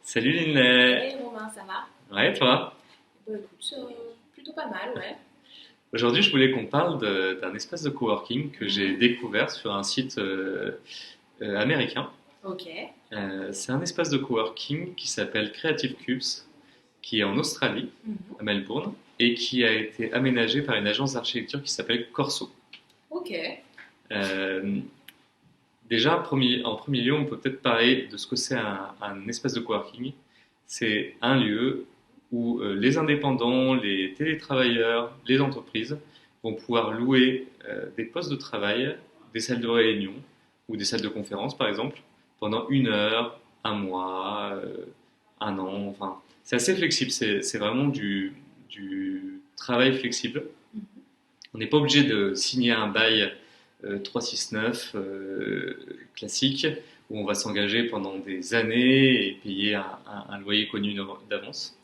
Salut Linley. Hey Romain, ça va? Ouais, toi? Bah écoute, plutôt pas mal, ouais. Aujourd'hui, je voulais qu'on parle d'un espace de coworking que j'ai Mhm. découvert sur un site américain. Ok. C'est un espace de coworking qui s'appelle Creative Cubes, qui est en Australie, Mhm. à Melbourne, et qui a été aménagé par une agence d'architecture qui s'appelle Corso. Ok. Euh, Déjà, en premier lieu, on peut peut-être parler de ce que c'est un espace de coworking. C'est un lieu où les indépendants, les télétravailleurs, les entreprises vont pouvoir louer des postes de travail, des salles de réunion ou des salles de conférence, par exemple, pendant 1 heure, un mois, un an. Enfin, c'est assez flexible. C'est vraiment du travail flexible. Mhm. On n'est pas obligé de signer un bail 369 classique où on va s'engager pendant des années et payer un loyer connu d'avance.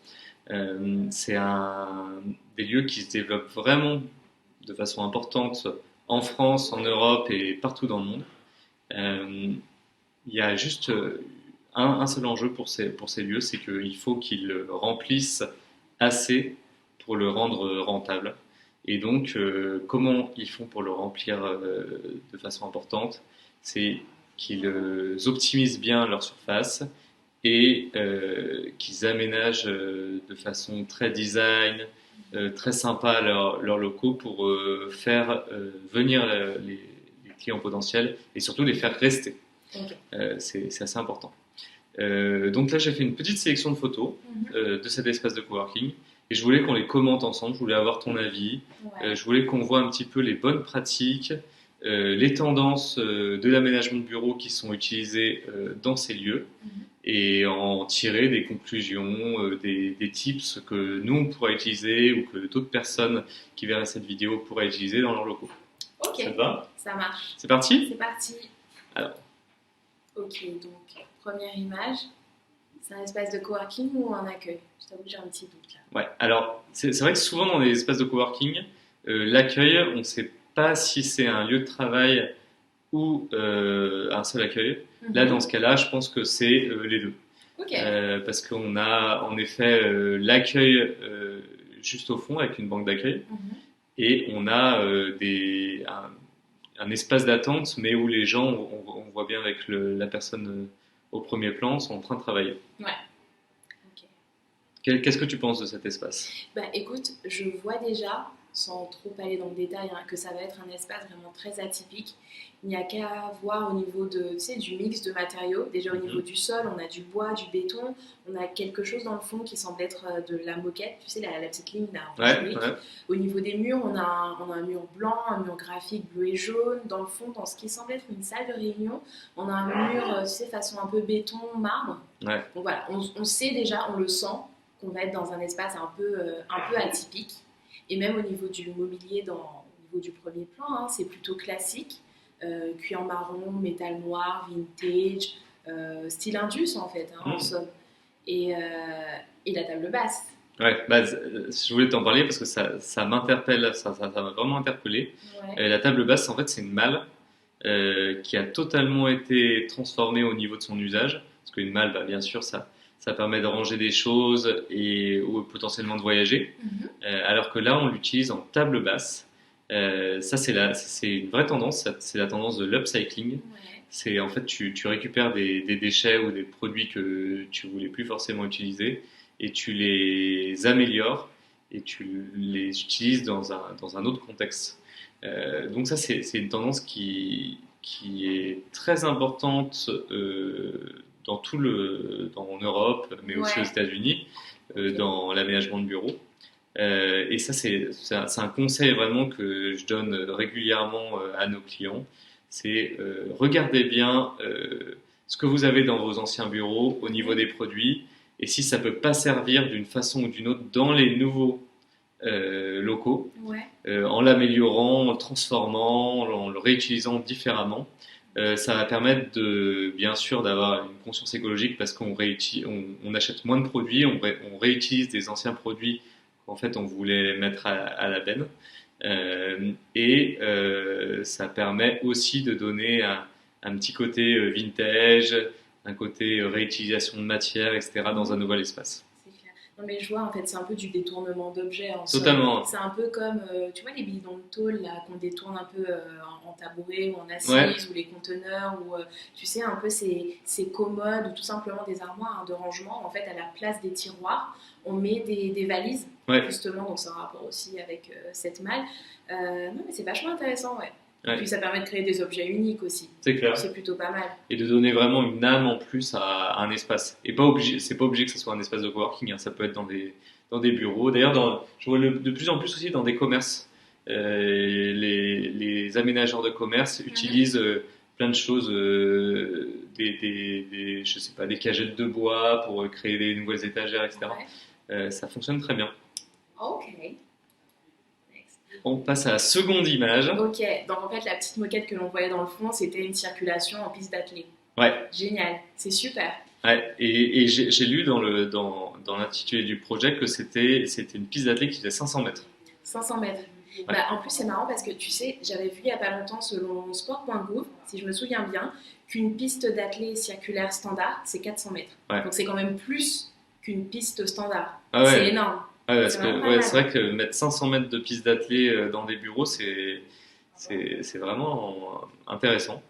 C'est des lieux qui se développent vraiment de façon importante en France, en Europe et partout dans le monde. Euh, il y a juste un seul enjeu pour ces lieux, c'est qu'il faut qu'ils remplissent assez pour le rendre rentable. Et donc, comment ils font pour le remplir de façon importante? C'est qu'ils optimisent bien leur surface et qu'ils aménagent de façon très design, très sympa leurs locaux pour faire venir les clients potentiels et surtout les faire rester. Ok. C'est assez important. Donc là, j'ai fait une petite sélection de photos Mhm. de cet espace de coworking et je voulais qu'on les commente ensemble. Je voulais avoir ton avis. Ouais. Je voulais qu'on voit un petit peu les bonnes pratiques, les tendances de l'aménagement de bureaux qui sont utilisées dans ces lieux Mhm. et en tirer des conclusions, des tips que nous on pourrait utiliser ou que d'autres personnes qui verraient cette vidéo pourraient utiliser dans leurs locaux. Ok. Ça te va? Ça marche. C'est parti? C'est parti. Alors, Ok, donc première image. C'est un espace de coworking ou un accueil? Je t'avoue que j'ai un petit doute là. ouais. Alors, c'est vrai que souvent dans les espaces de coworking, l'accueil, on ne sait pas si c'est un lieu de travail ou un seul accueil. Là, dans Mhm. ce cas-là, je pense que c'est les deux. Ok. Parce qu'on a en effet l'accueil juste au fond avec une banque d'accueil Mhm. et on a un espace d'attente, mais où les gens, on voit bien avec la personne au premier plan, sont en train de travailler. Ouais. Ok. Qu'est-ce que tu penses de cet espace? Bah écoute, je vois déjà, sans trop aller dans le détail, hein, que ça va être un espace vraiment très atypique. Il n'y a qu'à voir au niveau de, tu sais, du mix de matériaux. Déjà au niveau Mhm. du sol, on a du bois, du béton, on a quelque chose dans le fond qui semble être de la moquette, tu sais, la petite ligne là, un peu Ouais, jurique. ouais. Au niveau des murs, on a un mur blanc, un mur graphique bleu et jaune. Dans le fond, dans ce qui semble être une salle de réunion, on a un mur, tu sais, façon un peu béton, marbre. Ouais. Donc voilà, on sait déjà, on le sent, qu'on va être dans un espace un peu atypique. Et même au niveau du mobilier, au niveau du premier plan, hein, c'est plutôt classique. Cuir marron, métal noir, vintage, style Indus en fait, hein, en Hmm. somme. Et, euh, et la table basse. Ouais, bah, je voulais t'en parler parce que ça m'interpelle, ça m'a vraiment interpellé. Ouais. La table basse, en fait, c'est une malle qui a totalement été transformée au niveau de son usage. Parce qu'une malle, bah, bien sûr, ça permet de ranger des choses et ou potentiellement de voyager. Mhm. Alors que là, on l'utilise en table basse. Ça, c'est une vraie tendance. C'est la tendance de l'upcycling. Ouais. C'est en fait, tu récupères des déchets ou des produits que tu voulais plus forcément utiliser et tu les améliores et tu les utilises dans un autre contexte. Donc ça, c'est une tendance qui est très importante en Europe, mais aussi aux Ouais. États-Unis, Ok. dans l'aménagement de bureaux. Et ça, c'est un conseil vraiment que je donne régulièrement à nos clients. C'est regardez bien ce que vous avez dans vos anciens bureaux au niveau Mhm. des produits et si ça peut pas servir d'une façon ou d'une autre dans les nouveaux locaux, Ouais. en l'améliorant, en le transformant, en le réutilisant différemment. Ça va permettre bien sûr d'avoir une conscience écologique parce on achète moins de produits, on réutilise des anciens produits qu'en fait on voulait mettre à la benne. Et ça permet aussi de donner un petit côté vintage, un côté réutilisation de matière, etc. dans un nouvel espace. C'est clair. Non mais je vois, en fait, c'est un peu du détournement d'objets en somme. Totalement. C'est un peu comme, tu vois, les bidons de tôle là, qu'on détourne un peu en tabouret ou en Ouais, assise, ou les conteneurs, ou tu sais, un peu ces commodes ou tout simplement des armoires, hein, de rangement. En fait, à la place des tiroirs, on met des valises, ouais, justement, donc c'est un rapport aussi avec cette malle. Non mais c'est vachement intéressant, ouais. Et ouais, puis ça permet de créer des objets uniques aussi. c'est clair. C'est plutôt pas mal. Et de donner vraiment une âme en plus à un espace. Et c'est pas obligé que ce soit un espace de coworking, hein, ça peut être dans des bureaux. D'ailleurs, je vois de plus en plus aussi dans des commerces. Les aménageurs de commerce utilisent plein de choses, je sais pas, des cagettes de bois pour créer des nouvelles étagères, etc. Ouais. Ça fonctionne très bien. Ok. Next. On passe à la seconde image. Ok, donc en fait, la petite moquette que l'on voyait dans le fond, c'était une circulation en piste d'athlée. Ouais, Génial, c'est super. ouais. Et j'ai lu dans l'intitulé du projet que c'était une piste d'athlète qui faisait 500 mètres. 500 mètres. Ouais. Bah, en plus, c'est marrant parce que tu sais, j'avais vu il n'y a pas longtemps, selon sport.gouv, si je me souviens bien, qu'une piste d'athlée circulaire standard, c'est 400 mètres. Ouais. Donc c'est quand même plus qu'une piste standard. Ah ouais. C'est énorme. Ouais, parce C'est que vraiment pas ouais, mal. c'est vrai que mettre 500 mètres de piste d'athlète dans des bureaux, c'est vraiment intéressant.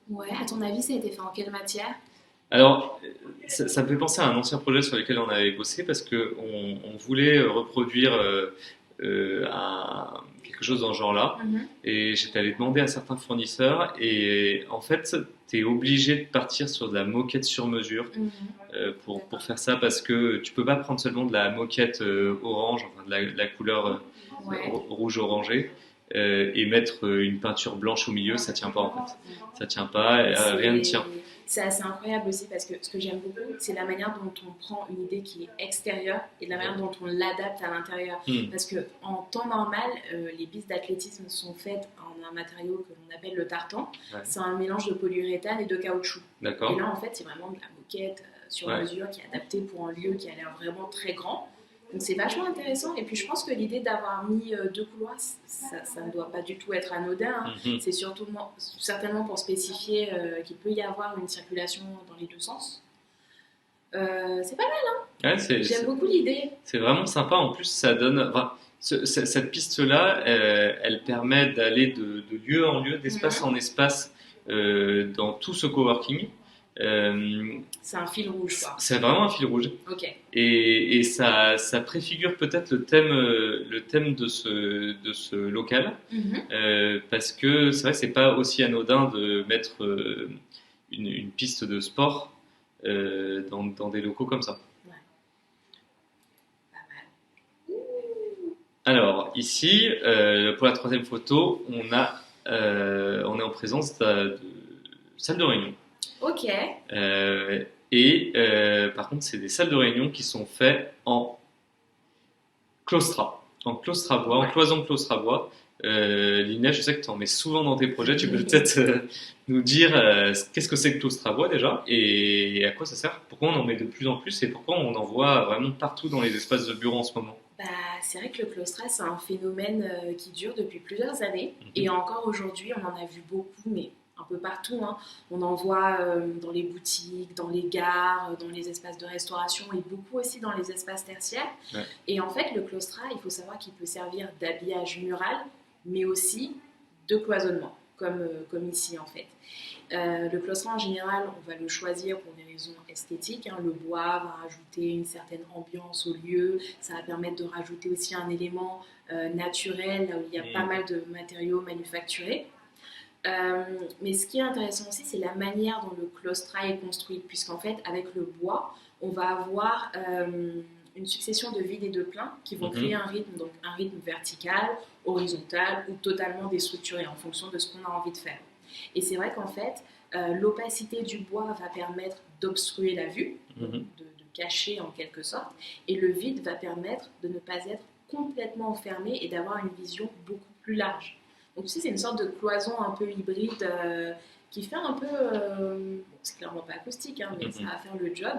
Ouais, à ton avis, ça a été fait en quelle matière? Alors, ça me fait penser à un ancien projet sur lequel on avait bossé parce qu'on on voulait reproduire quelque chose dans ce genre-là. Mhm. Et j'étais allé demander à certains fournisseurs et en fait, tu es obligé de partir sur de la moquette sur mesure Mhm. pour faire ça parce que tu peux pas prendre seulement de la moquette orange, enfin de la couleur Ouais. rouge orangé et mettre une peinture blanche au milieu, ça tient pas en fait. Ça tient pas, rien ne tient. C'est assez incroyable aussi parce que ce que j'aime beaucoup, c'est la manière dont on prend une idée qui est extérieure et la manière dont on l'adapte à l'intérieur. Parce que en temps normal, les pistes d'athlétisme sont faites en un matériau que l'on appelle le tartan. Ouais. C'est un mélange de polyuréthane et de caoutchouc. Et D'accord. là, en fait, c'est vraiment de la moquette sur Ouais. mesure qui est adaptée pour un lieu qui a l'air vraiment très grand. Donc c'est vachement intéressant. Et puis je pense que l'idée d'avoir mis deux couloirs, ça ne doit pas du tout être anodin, hein. Mhm. C'est surtout certainement pour spécifier qu'il peut y avoir une circulation dans les deux sens. C'est pas mal, Ouais, j'aime beaucoup l'idée. c'est vraiment sympa. En plus, ça donne. Enfin, cette piste-là, elle permet d'aller de lieu en lieu, d'espace en espace dans tout ce coworking. C'est un fil rouge, quoi. C'est vraiment un fil rouge. Ok. Et ça préfigure peut-être le thème de ce local. Parce que c'est vrai que c'est pas aussi anodin de mettre une piste de sport dans des locaux comme ça. Ouais. Pas mal. Alors ici, pour la troisième photo, on est en présence de salle de réunion. Ok. Par contre, c'est des salles de réunion qui sont faites en claustra bois, en cloison claustra bois. Lina, je sais que tu en mets souvent dans tes projets. Tu peux peut-être nous dire qu'est-ce que c'est que claustra bois déjà et à quoi ça sert? Pourquoi on en met de plus en plus et pourquoi on en voit vraiment partout dans les espaces de bureau en ce moment? Bah, c'est vrai que le claustrat, c'est un phénomène qui dure depuis plusieurs années. Et encore aujourd'hui, on en a vu beaucoup, mais un peu partout, hein. On en voit dans les boutiques, dans les gares, dans les espaces de restauration et beaucoup aussi dans les espaces tertiaires. Ouais. Et en fait, le claustrat, il faut savoir qu'il peut servir d'habillage mural, mais aussi de cloisonnement, comme ici en fait. Le claustrat en général, on va le choisir pour des raisons esthétiques, hein. Le bois va rajouter une certaine ambiance au lieu, ça va permettre de rajouter aussi un élément naturel, là où il y a pas mal de matériaux manufacturés. Mais ce qui est intéressant aussi, c'est la manière dont le claustrat est construit, puisqu'en fait, avec le bois, on va avoir une succession de vides et de pleins qui vont créer un rythme, donc un rythme vertical, horizontal ou totalement déstructuré en fonction de ce qu'on a envie de faire. Et c'est vrai qu'en fait, l'opacité du bois va permettre d'obstruer la vue, de cacher en quelque sorte, et le vide va permettre de ne pas être complètement enfermé et d'avoir une vision beaucoup plus large. Donc tu sais, c'est une sorte de cloison un peu hybride qui fait un peu... bon, c'est clairement pas acoustique, hein, mais ça va faire le job.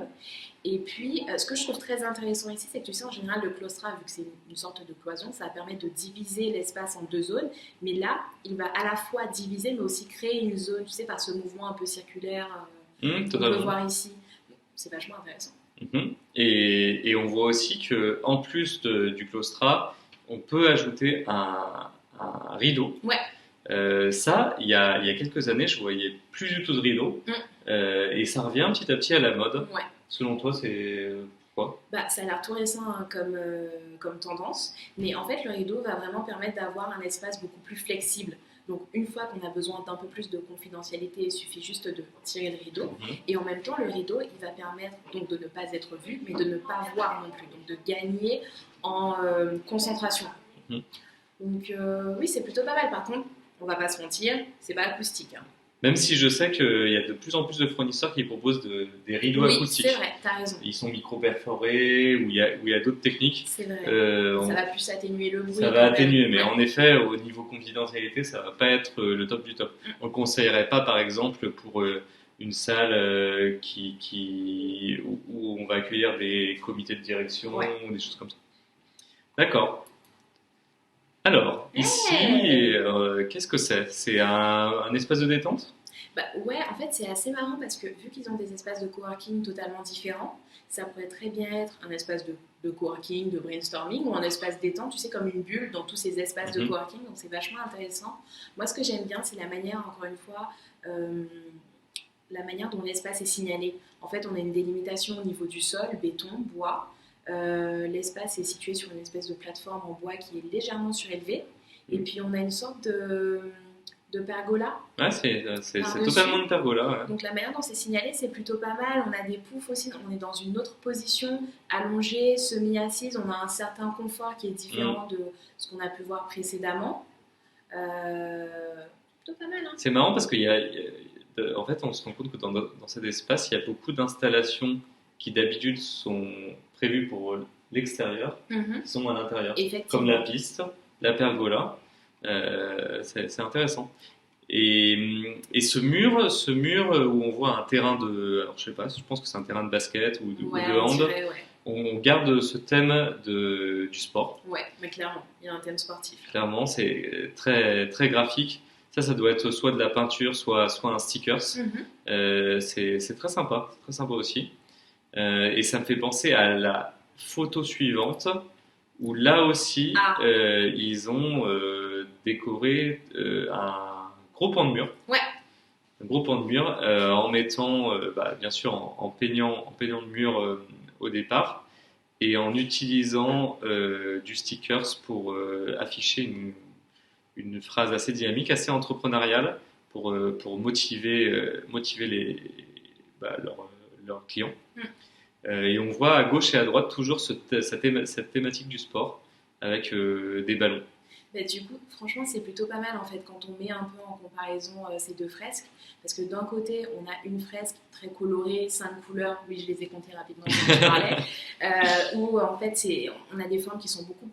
Et puis, ce que je trouve très intéressant ici, c'est que tu sais, en général, le claustrat, vu que c'est une sorte de cloison, ça va permettre de diviser l'espace en deux zones. Mais là, il va à la fois diviser, mais aussi créer une zone, tu sais, par ce mouvement un peu circulaire On peut Totalement. voir ici. C'est vachement intéressant. Et on voit aussi que en plus du claustrat, on peut ajouter un rideau. Ouais. Ça, il y a quelques années, je voyais plus du tout de rideau. Et ça revient petit à petit à la mode. Ouais. Selon toi, c'est quoi? Bah, ça a l'air tout récent hein, comme tendance, mais en fait le rideau va vraiment permettre d'avoir un espace beaucoup plus flexible. Donc une fois qu'on a besoin d'un peu plus de confidentialité, il suffit juste de tirer le rideau. Et en même temps, le rideau, il va permettre donc de ne pas être vu, mais de ne pas voir non plus, donc de gagner en concentration. Donc oui, c'est plutôt pas mal. Par contre, on va pas se mentir, c'est pas acoustique. Hein. Même si je sais qu'il y a de plus en plus de fournisseurs qui proposent des rideaux Oui, acoustiques. c'est vrai, t'as raison. Ils sont micro-perforés, ou il y a d'autres techniques. C'est vrai. On- Ça va plus atténuer le bruit. Ça quand va même. atténuer, mais Ouais. en effet, au niveau confidentialité, ça va pas être le top du top. On ne conseillerait pas, par exemple, pour une salle où on va accueillir des comités de direction Ouais. ou des choses comme ça. D'accord. Alors, ici, Hey. qu'est-ce que c'est? C'est un espace de détente? Bah ouais, en fait, c'est assez marrant parce que vu qu'ils ont des espaces de coworking totalement différents, ça pourrait très bien être un espace de coworking, de brainstorming ou un espace détente, tu sais, comme une bulle dans tous ces espaces de coworking. Donc c'est vachement intéressant. Moi, ce que j'aime bien, c'est la manière, encore une fois, la manière dont l'espace est signalé. En fait, on a une délimitation au niveau du sol, béton, bois. L'espace est situé sur une espèce de plateforme en bois qui est légèrement surélevée. Et puis on a une sorte de pergola. Ouais, c'est Par-dessus. totalement une pergola. Ouais. Donc la manière dont c'est signalé, c'est plutôt pas mal. On a des poufs aussi, on est dans une autre position, allongée, semi-assise. On a un certain confort qui est différent de ce qu'on a pu voir précédemment. Plutôt pas mal, hein. C'est marrant parce en fait, on se rend compte que dans cet espace, il y a beaucoup d'installations qui d'habitude sont prévues pour l'extérieur, qui sont à l'intérieur, Effectivement. comme la piste, la pergola. C'est intéressant. Et ce mur où on voit un terrain alors je sais pas, je pense que c'est un terrain de basket ou Ouais, de on hand, dirait, ouais. on garde ce thème du sport. Ouais, mais clairement, il y a un thème sportif. Clairement, c'est très, très graphique. Ça doit être soit de la peinture, soit un stickers. C'est très sympa aussi. Et ça me fait penser à la photo suivante, où là aussi, ils ont décoré un gros pan de mur. Ouais. Un gros pan de mur en mettant, bien sûr, en peignant le mur au départ et en utilisant du stickers pour afficher une phrase assez dynamique, assez entrepreneuriale pour motiver leurs clients. Et on voit à gauche et à droite toujours cette thématique du sport avec des ballons. Bah, du coup, franchement, c'est plutôt pas mal en fait quand on met un peu en comparaison ces deux fresques. Parce que d'un côté, on a une fresque très colorée, 5 couleurs, oui, je les ai comptées rapidement quand je parlais, où en fait, on a des formes qui sont beaucoup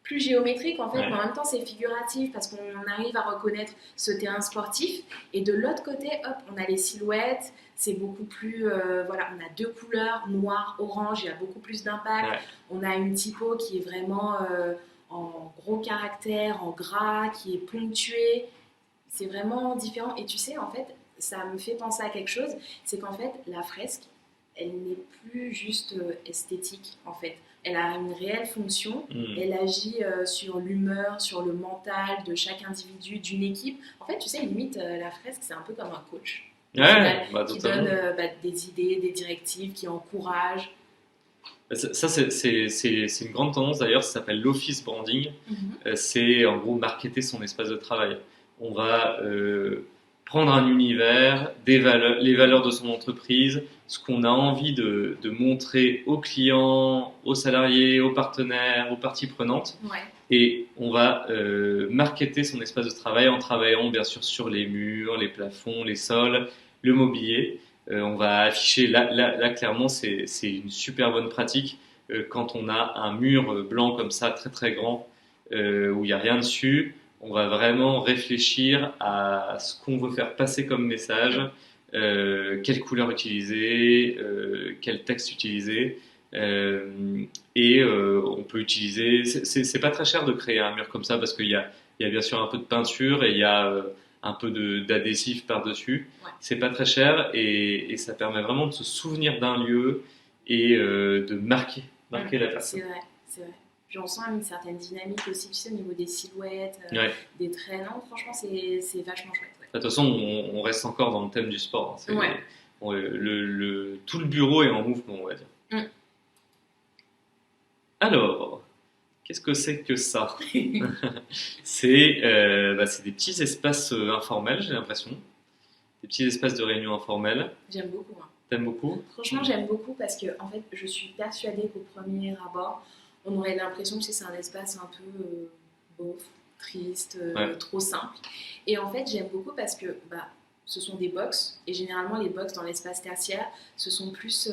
plus géométriques en fait, mais en même temps, c'est figuratif parce qu'on arrive à reconnaître ce terrain sportif. Et de l'autre côté, hop, on a les silhouettes, c'est beaucoup plus. Voilà, on a 2 couleurs, noir, orange, il y a beaucoup plus d'impact. Ouais. On a une typo qui est vraiment. En gros caractères, en gras, qui est ponctué. C'est vraiment différent. Et tu sais, en fait, ça me fait penser à quelque chose, c'est qu'en fait, la fresque, elle n'est plus juste esthétique, en fait. Elle a une réelle fonction, elle agit sur l'humeur, sur le mental de chaque individu, d'une équipe. En fait, tu sais, limite, la fresque, c'est un peu comme un coach. Qui donne des idées, des directives, qui encourage. Ça, c'est une grande tendance d'ailleurs, ça s'appelle l'office branding. C'est en gros marketer son espace de travail. On va prendre un univers, les valeurs de son entreprise, ce qu'on a envie de montrer aux clients, aux salariés, aux partenaires, aux parties prenantes. Ouais. Et on va marketer son espace de travail en travaillant bien sûr sur les murs, les plafonds, les sols, le mobilier. On va afficher, là clairement c'est une super bonne pratique quand on a un mur blanc comme ça très très grand où il n'y a rien dessus. On va vraiment réfléchir à ce qu'on veut faire passer comme message, quelle couleur utiliser, quel texte utiliser. On peut utiliser, c'est pas très cher de créer un mur comme ça parce qu'il y a bien sûr un peu de peinture et il y a un peu d'adhésif par-dessus. Ouais. C'est pas très cher et ça permet vraiment de se souvenir d'un lieu et de marquer la personne. C'est vrai, c'est vrai. Puis on sent une certaine dynamique aussi, tu sais, au niveau des silhouettes, Ouais. des traits. Non, franchement, c'est vachement chouette. Ouais. De toute façon, on reste encore dans le thème du sport. Hein. Ouais. Tout le bureau est en mouvement, on va dire. Alors, qu'est-ce que c'est que ça? C'est des petits espaces informels, j'ai l'impression. Des petits espaces de réunion informels. J'aime beaucoup. Hein. T'aimes beaucoup? Franchement, j'aime beaucoup parce que en fait, je suis persuadée qu'au premier abord, on aurait l'impression que c'est un espace un peu beauf, triste, trop simple. Et en fait, j'aime beaucoup parce que ce sont des box. Et généralement, les box dans l'espace tertiaire, ce sont plus,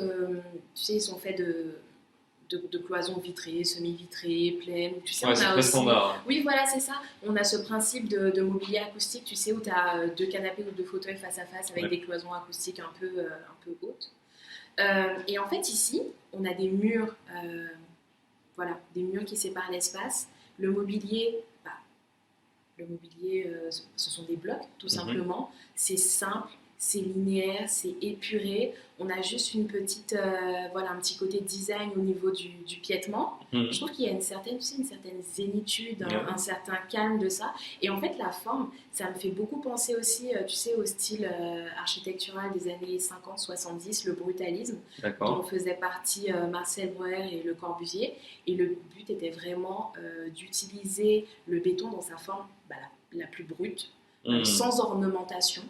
tu sais, ils sont faits de cloisons vitrées, semi-vitrées, pleines. Tu sais, ouais, c'est très standard. Oui, voilà, c'est ça. On a ce principe de mobilier acoustique, tu sais, où tu as deux canapés ou deux fauteuils face à face avec des cloisons acoustiques un peu hautes. Et en fait, ici, on a des murs, des murs qui séparent l'espace. Le mobilier, ce sont des blocs, tout simplement. C'est simple. C'est linéaire, c'est épuré. On a juste une petite, un petit côté design au niveau du piétement. Je trouve qu'il y a une certaine zénitude, un certain calme de ça. Et en fait, la forme, ça me fait beaucoup penser aussi, tu sais, au style architectural des années 50-70, le brutalisme, dont faisait partie Marcel Breuer et Le Corbusier. Et le but était vraiment d'utiliser le béton dans sa forme la plus brute, sans ornementation.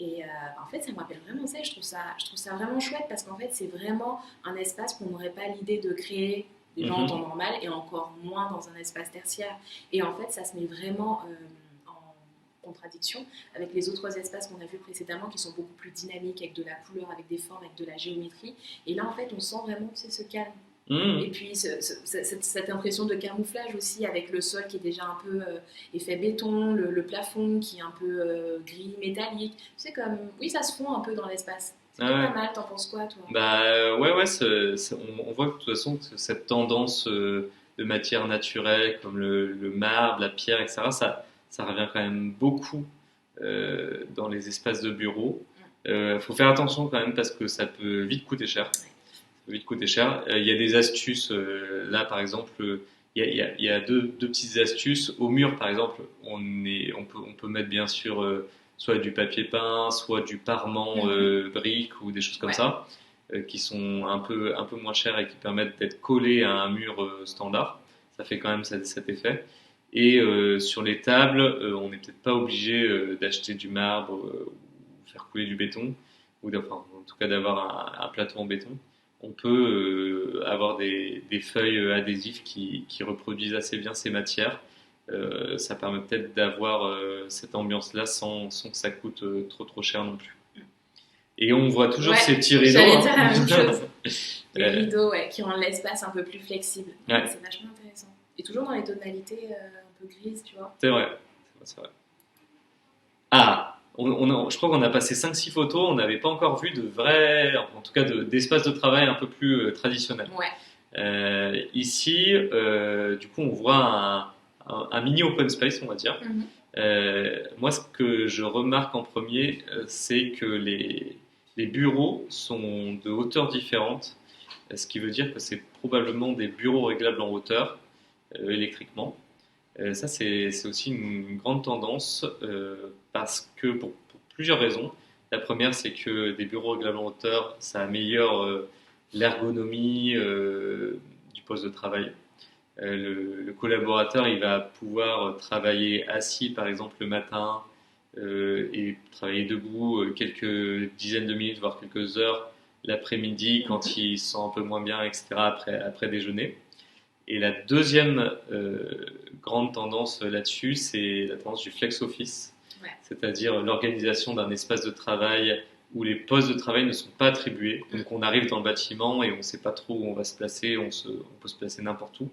Et en fait, ça me rappelle vraiment ça. Je trouve ça vraiment chouette parce qu'en fait, c'est vraiment un espace qu'on n'aurait pas l'idée de créer déjà en temps normal et encore moins dans un espace tertiaire. Et en fait, ça se met vraiment en contradiction avec les autres espaces qu'on a vus précédemment qui sont beaucoup plus dynamiques, avec de la couleur, avec des formes, avec de la géométrie. Et là, en fait, on sent vraiment ce calme. Et puis cette impression de camouflage aussi avec le sol qui est déjà un peu effet béton, le plafond qui est un peu gris métallique. C'est comme, oui, ça se fond un peu dans l'espace. C'est pas mal, t'en penses quoi toi? Ouais, on voit que de toute façon que cette tendance de matière naturelle comme le marbre, la pierre, etc., ça revient quand même beaucoup dans les espaces de bureau. Faut faire attention quand même parce que ça peut vite coûter cher. Il y a des astuces. Là, par exemple, il y a deux petites astuces. Au mur, par exemple, on peut mettre bien sûr soit du papier peint, soit du parement brique ou des choses comme ça, qui sont un peu moins chères et qui permettent d'être collés à un mur standard. Ça fait quand même cet effet. Et sur les tables, on n'est peut-être pas obligé d'acheter du marbre ou faire couler du béton, ou en tout cas d'avoir un plateau en béton. On peut avoir des feuilles adhésives qui reproduisent assez bien ces matières. Ça permet peut-être d'avoir cette ambiance-là sans que ça coûte trop cher non plus. Et on voit toujours ces petits rideaux. J'allais dire la même chose. Les rideaux qui rendent l'espace un peu plus flexible. Ouais. C'est vachement intéressant. Et toujours dans les tonalités un peu grises, tu vois. C'est vrai. Ah, je crois qu'on a passé 5-6 photos, on n'avait pas encore vu de vrais, en tout cas d'espaces de travail un peu plus traditionnels. Ouais. Ici, du coup, on voit un mini open space, on va dire. Moi, ce que je remarque en premier, c'est que les bureaux sont de hauteurs différentes, ce qui veut dire que c'est probablement des bureaux réglables en hauteur, électriquement. Ça, c'est aussi une grande tendance parce que pour plusieurs raisons. La première, c'est que des bureaux réglables en hauteur, ça améliore l'ergonomie du poste de travail. Le collaborateur, il va pouvoir travailler assis, par exemple, le matin et travailler debout quelques dizaines de minutes, voire quelques heures l'après-midi quand il se sent un peu moins bien, etc., après déjeuner. Et la deuxième grande tendance là-dessus, c'est la tendance du flex office, c'est-à-dire l'organisation d'un espace de travail où les postes de travail ne sont pas attribués. Donc on arrive dans le bâtiment et on ne sait pas trop où on va se placer, on peut se placer n'importe où.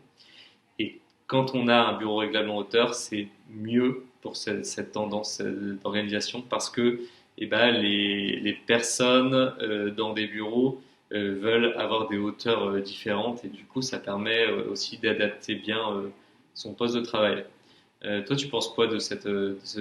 Et quand on a un bureau réglable en hauteur, c'est mieux pour cette tendance d'organisation parce que les personnes dans des bureaux veulent avoir des hauteurs différentes et du coup ça permet aussi d'adapter bien son poste de travail. Toi tu penses quoi de ce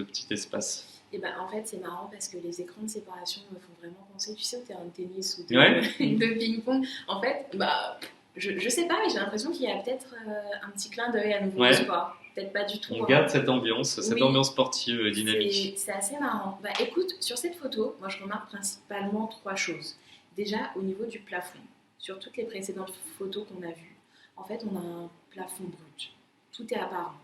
petit espace? Et ben, en fait, c'est marrant parce que les écrans de séparation me font vraiment penser, tu sais, au terrain de tennis ou Ouais. de ping-pong. En fait, bah, je sais pas, mais j'ai l'impression qu'il y a peut-être un petit clin d'œil à nouveau au Ouais. sport. Peut-être pas du tout. On Hein. garde cette Oui, ambiance sportive dynamique. c'est assez marrant. Bah, écoute, sur cette photo, moi je remarque principalement trois choses. Déjà, au niveau du plafond, sur toutes les précédentes photos qu'on a vues, en fait, on a un plafond brut. Tout est apparent.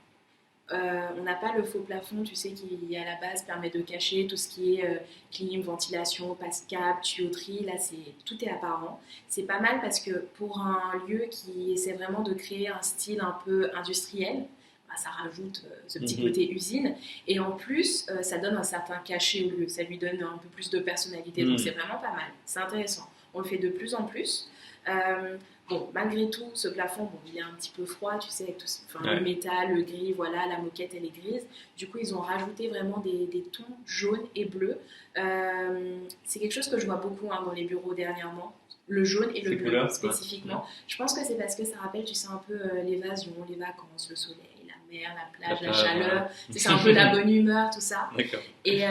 On n'a pas le faux plafond, tu sais, qui à la base permet de cacher tout ce qui est clim, ventilation, passe-câble, tuyauterie. Là, tout est apparent. C'est pas mal parce que pour un lieu qui essaie vraiment de créer un style un peu industriel, bah, ça rajoute ce petit côté usine. Et en plus, ça donne un certain cachet au lieu. Ça lui donne un peu plus de personnalité. Donc, c'est vraiment pas mal. C'est intéressant. On le fait de plus en plus. Bon, malgré tout, ce plafond, bon, il est un petit peu froid, tu sais, avec tout, le métal, le gris, voilà, la moquette, elle est grise. Du coup, ils ont rajouté vraiment des tons jaunes et bleus. C'est quelque chose que je vois beaucoup hein, dans les bureaux dernièrement. Le jaune et le bleu, couleurs, spécifiquement. Ouais. Je pense que c'est parce que ça rappelle, tu sais, un peu l'évasion, les vacances, le soleil, la mer, la plage, la chaleur. C'est un peu la bonne humeur, tout ça. D'accord. Et,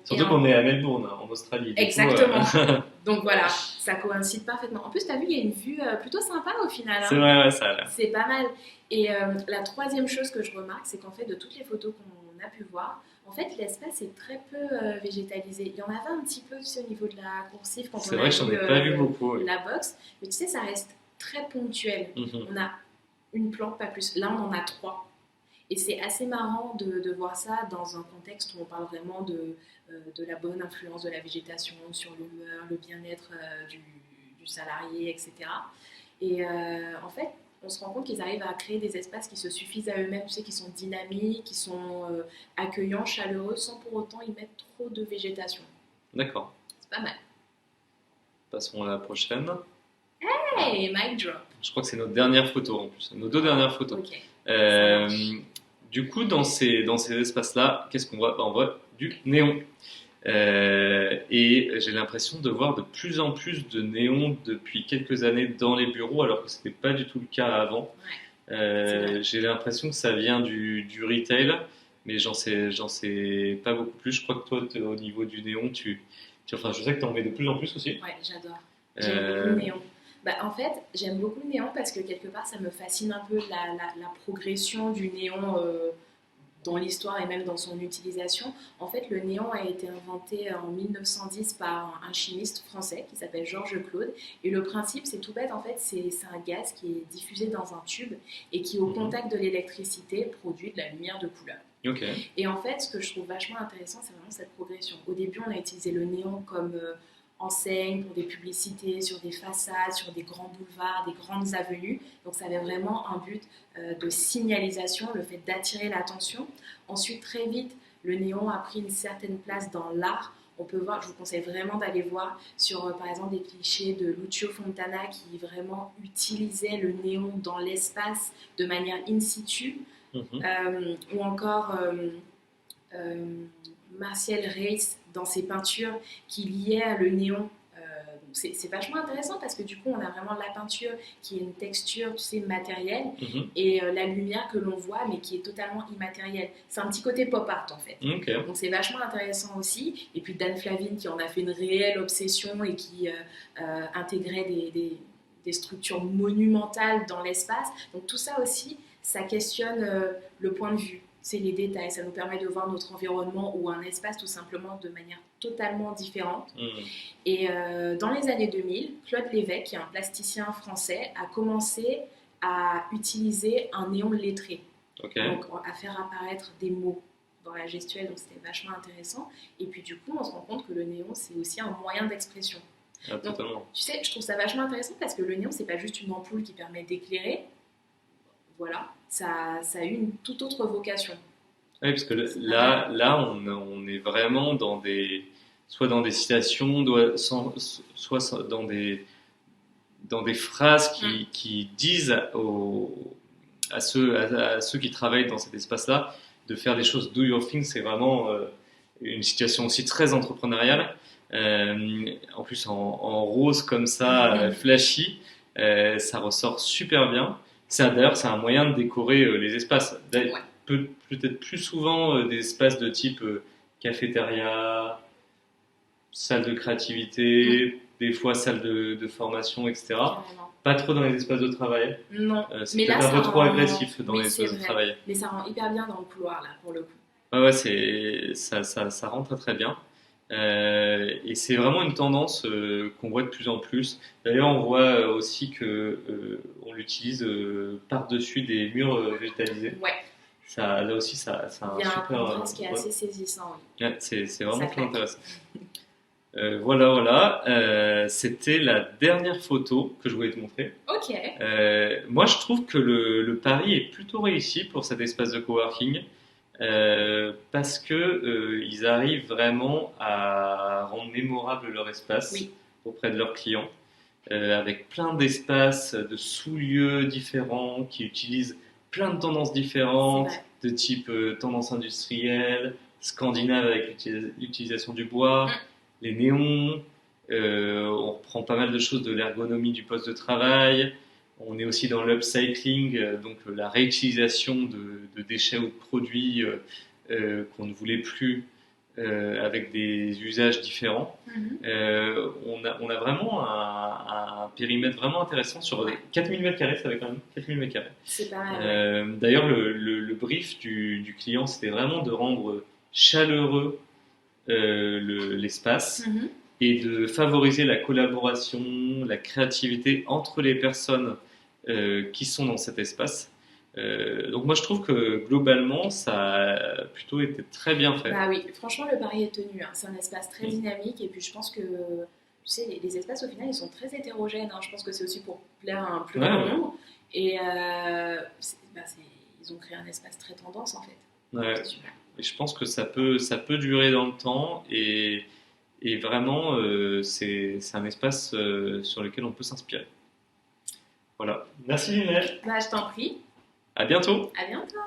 surtout qu'on est à Melbourne, en Australie. Exactement. Coup, donc voilà, ça coïncide parfaitement. En plus, tu as vu, il y a une vue plutôt sympa au final. Hein. C'est vrai, ouais, ça a l'air. C'est pas mal. Et la troisième chose que je remarque, c'est qu'en fait, de toutes les photos qu'on a pu voir, en fait, l'espace est très peu végétalisé. Il y en avait un petit peu, tu sais, au niveau de la coursive quand on a vrai que j'en ai pas vu beaucoup. Oui. La boxe. Mais tu sais, ça reste très ponctuel. On a une plante, pas plus. Là, on en a 3. Et c'est assez marrant de voir ça dans un contexte où on parle vraiment de la bonne influence de la végétation sur l'humeur, le bien-être du salarié, etc. Et en fait, on se rend compte qu'ils arrivent à créer des espaces qui se suffisent à eux-mêmes, tu sais, qui sont dynamiques, qui sont accueillants, chaleureux, sans pour autant y mettre trop de végétation. D'accord. C'est pas mal. Passons à la prochaine. Hey, mic drop. Je crois que c'est notre dernière photo en plus, nos 2 dernières photos. Ok. Du coup, dans ces espaces-là, qu'est-ce qu'on voit ? On voit du néon. Et j'ai l'impression de voir de plus en plus de néons depuis quelques années dans les bureaux, alors que ce n'était pas du tout le cas avant. Ouais, j'ai l'impression que ça vient du retail, mais j'en sais pas beaucoup plus. Je crois que toi, au niveau du néon, enfin, je sais que tu en mets de plus en plus aussi. Ouais, j'adore. J'aime beaucoup le néon. Bah, en fait, j'aime beaucoup le néon parce que quelque part, ça me fascine un peu la progression du néon dans l'histoire et même dans son utilisation. En fait, le néon a été inventé en 1910 par un chimiste français qui s'appelle Georges Claude. Et le principe, c'est tout bête, en fait, c'est un gaz qui est diffusé dans un tube et qui, au contact de l'électricité, produit de la lumière de couleur. Okay. Et en fait, ce que je trouve vachement intéressant, c'est vraiment cette progression. Au début, on a utilisé le néon comme enseigne pour des publicités, sur des façades, sur des grands boulevards, des grandes avenues. Donc ça avait vraiment un but de signalisation, le fait d'attirer l'attention. Ensuite, très vite, le néon a pris une certaine place dans l'art. On peut voir, je vous conseille vraiment d'aller voir sur par exemple des clichés de Lucio Fontana qui vraiment utilisait le néon dans l'espace de manière in situ. Ou encore Martial Reis dans ses peintures qui liait le néon. C'est vachement intéressant parce que du coup on a vraiment la peinture qui est une texture, tu sais, matérielle et la lumière que l'on voit mais qui est totalement immatérielle. C'est un petit côté pop art en fait. Okay. Donc c'est vachement intéressant aussi. Et puis Dan Flavin qui en a fait une réelle obsession et qui intégrait des structures monumentales dans l'espace. Donc tout ça aussi, ça questionne le point de vue. C'est les détails, ça nous permet de voir notre environnement ou un espace tout simplement de manière totalement différente. Et dans les années 2000, Claude Lévesque, qui est un plasticien français, a commencé à utiliser un néon lettré, donc à faire apparaître des mots dans la gestuelle, donc c'était vachement intéressant. Et puis du coup, on se rend compte que le néon, c'est aussi un moyen d'expression. Ah, donc, tu sais, je trouve ça vachement intéressant parce que le néon, c'est pas juste une ampoule qui permet d'éclairer. Voilà, ça a eu une toute autre vocation. Oui, parce que là on est vraiment soit dans des citations, soit dans des phrases qui disent à ceux qui travaillent dans cet espace-là de faire des choses do your thing. C'est vraiment une situation aussi très entrepreneuriale. En plus en rose comme ça, flashy, ça ressort super bien. D'ailleurs, c'est un moyen de décorer les espaces. Peut-être plus souvent des espaces de type cafétéria, salle de créativité, des fois salle de formation, etc. Carrément. Pas trop dans les espaces de travail. Non, C'est mais là, peut-être un ça peu trop rend... agressif dans Oui, les c'est espaces de vrai. travail. Mais ça rend hyper bien dans le couloir, là, pour le coup. Ouais, ça rend très très bien. Et c'est vraiment une tendance qu'on voit de plus en plus. D'ailleurs, on voit aussi que on l'utilise par-dessus des murs végétalisés. Ouais, Là aussi, ça a il un y a un super. contraste qui est Ouais, assez saisissant, oui. ouais, c'est Ça vraiment très claque. intéressant. Voilà. C'était la dernière photo que je voulais te montrer. Ok. Moi, je trouve que le pari est plutôt réussi pour cet espace de coworking. Parce que ils arrivent vraiment à rendre mémorable leur espace Oui, auprès de leurs clients, avec plein d'espaces, de sous-lieux différents qui utilisent plein de tendances c'est différentes, vrai. de type tendance industrielle, scandinave avec l'utilisation du bois, Mm. les néons. On reprend pas mal de choses de l'ergonomie du poste de travail. On est aussi dans l'upcycling, donc la réutilisation de déchets ou de produits qu'on ne voulait plus avec des usages différents. Mhm. On a vraiment un périmètre vraiment intéressant sur Ouais, 4000 m², ça avait quand même 4000 m². c'est pas mal, ouais. D'ailleurs, le brief du client, c'était vraiment de rendre chaleureux l'espace Mhm. et de favoriser la collaboration, la créativité entre les personnes qui sont dans cet espace. Donc moi je trouve que globalement ça a plutôt été très bien fait. Bah oui, franchement, le pari est tenu, hein. C'est un espace très Mm. dynamique et puis je pense que, tu sais, les espaces au final, ils sont très hétérogènes, hein. Je pense que c'est aussi pour plaire à un plus Ouais, grand ouais, nombre. Et ils ont créé un espace très tendance en fait. ouais. C'est super. Et je pense que ça peut durer dans le temps et vraiment c'est un espace sur lequel on peut s'inspirer. Voilà. Merci Lionel. Bah, je t'en prie. À bientôt. À bientôt.